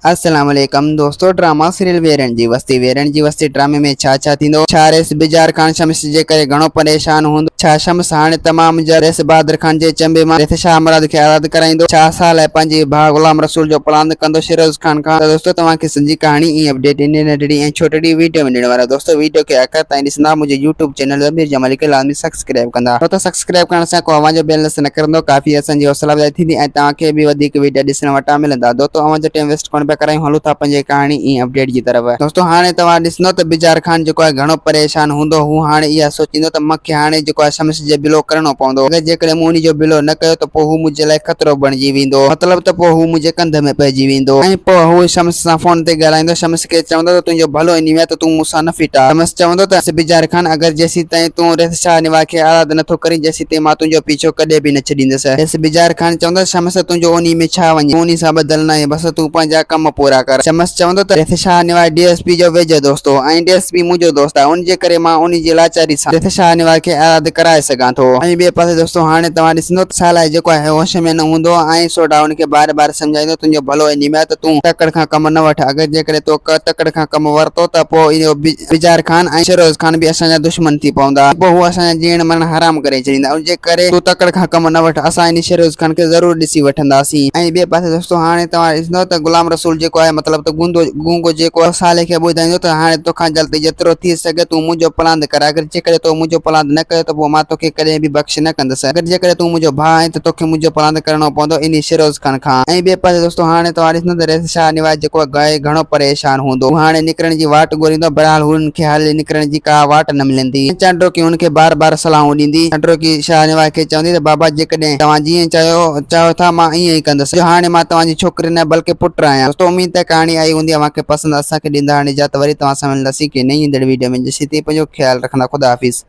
अस्सलाम वालेकुम दोस्तों। ड्रामा सीरियल वेरन जी वस्ती ड्रामे में छा थींदो। छा रेस बिजार खान शम्स जे करे घणो परेशान हूंदो। छा शम्स हाणे तमाम रेस बहादुर खान जे चंबे मां शाह मुराद खे आज़ाद कराईंदो। छा साल है पंहिंजे भाउ गुलाम रसूल जो प्लान कंदो शिरोज खान खां। तो दोस्तों तव्हांखे सॼी कहानी ई अपडेट इन नंढड़ी ऐं छोटड़ी वीडियो में ॾियण वारा। दोस्तों वीडियो खे आखिर ताईं ॾिसंदा। मुंहिंजे यूट्यूब चैनल ज़मीर जमाली खे लाज़मी सब्सक्राइब कंदा। छो त सब्सक्राइब करण सां को आवाज़ जो बेल न करंदो। काफ़ी असांजी हौसला अफ़ज़ाई थींदी ऐं तव्हांखे बि वधीक वीडियो ॾिसण वटां मिलंदा। दोस्तों आवाज़ जो टाइम वेस्ट कोन पिया करायूं, हलूं था पंहिंजे कहानी ई अपडेट की तरफ। दोस्तों हाणे तव्हां ॾिसंदो त बिजार खान जो है घणो परेशान हूंदो। हू हाणे इहा सोचींदो त मूंखे हाणे जो है शम्स जे बिलो करणो पवंदो। अगर जेकॾहिं मूं उन जो बिलो न कयो त पोइ हू मुंहिंजे लाइ खतरो बणिजी वेंदो। मतलब त पोइ हू मुंहिंजे कंध में पइजी वेंदो ऐं पोइ हू शम्स सां फोन ते ॻाल्हाईंदो। शम्स खे चवंदो त तुंहिंजो भलो इन में त तूं मूंसां न फिटा। शम्स चवंदो त बिजार खान अगर जेसी ताईं तूं रेस शाह निवाज खे आज़ाद नथो करी जेसी ताईं मां तुंहिंजो पीछो कॾहिं बि न छॾींदुसि। रेस बिजार खान चवंदो शम्स तुंहिंजो उन में छा वञे, उन सां बदल न आहे, बस तूं पंहिंजा कम पूरा कर। शम्स चवंदो त रेस शाह निवाज डीएसपी जो वेझो दोस्त हो ऐं डीएसपी मुंहिंजो दोस्त आहे, उन जे करे मां उन जी लाचारी सां रेस शाह निवाज खे आज़ाद कराए सघां थो। ऐं ॿिए पासे दोस्तों हाणे तव्हां ॾिसंदो साल आहे जेको आहे होश में न हूंदो ऐं सोडा उनखे बार बार सम्झाईंदो तुंहिंजो भलो इन में त तूं तकड़ खां कम न वठ। अगर जेकॾहिं तो तकड़ खां कम वरतो त पोइ इहो बिजार खान ऐं शिरोज खान भी असांजा दुश्मन थी पवंदा। पोइ हू असांजा जीअण मरण हराम करे छॾींदा। उन जे करे तूं तकड़ खां कम न वठ, असां इन शिरोज खान खे ज़रूर ॾिसी वठंदासीं। ऐं ॿिए पासे दोस्तों हाणे तव्हां ॾिसंदो त गुलाम रसूल जेको आहे मतलब त गूंगो जेको साले खे ॿुधाईंदो त हाणे तोखां जल्दी जेतिरो थी सघे तूं मुंहिंजो प्लान कर। अगर जेकॾहिं तो मुंहिंजो प्लान न कयो त पोइ मां तोखे कॾहिं बि बख़्श न कंदुसि। अगर जेकॾहिं तूं मुंहिंजो भाउ आहे त तोखे मुंहिंजो प्लान करणो पवंदो इन शिरोज खान खां। ऐं ॿिए पासे दोस्तों हाणे तव्हां ॾिसंदो त रेस शाह निवाज जेको आहे घणो परेशान हूंदो। हाणे निकिरण जी वाट ॻोल्हींदो। बहरहाल हुनखे हाले निकिरण जी का वाट न मिलंदी। चांड्रो की हुनखे बार बार सलाहूं ॾींदी। चांड्रो की शाह निवाज खे चवंदी त बाबा जेकॾहिं तव्हां जीअं चयो था मां ईअं ई कंदुसि। हाणे मां तव्हांजी छोकिरी न बल्कि पुट आहियां। दोस्तों उम्मीद है कहानी आई हूंदी। मूंखे पसंदि असांखे ॾींदा हाणे इजाज़त। वरी तव्हां सां मिलंदासीं कि नई ईंदड़ वीडियो में। जेसीं ताईं पंहिंजो ख्यालु रखंदा। खुदा हाफ़िज़।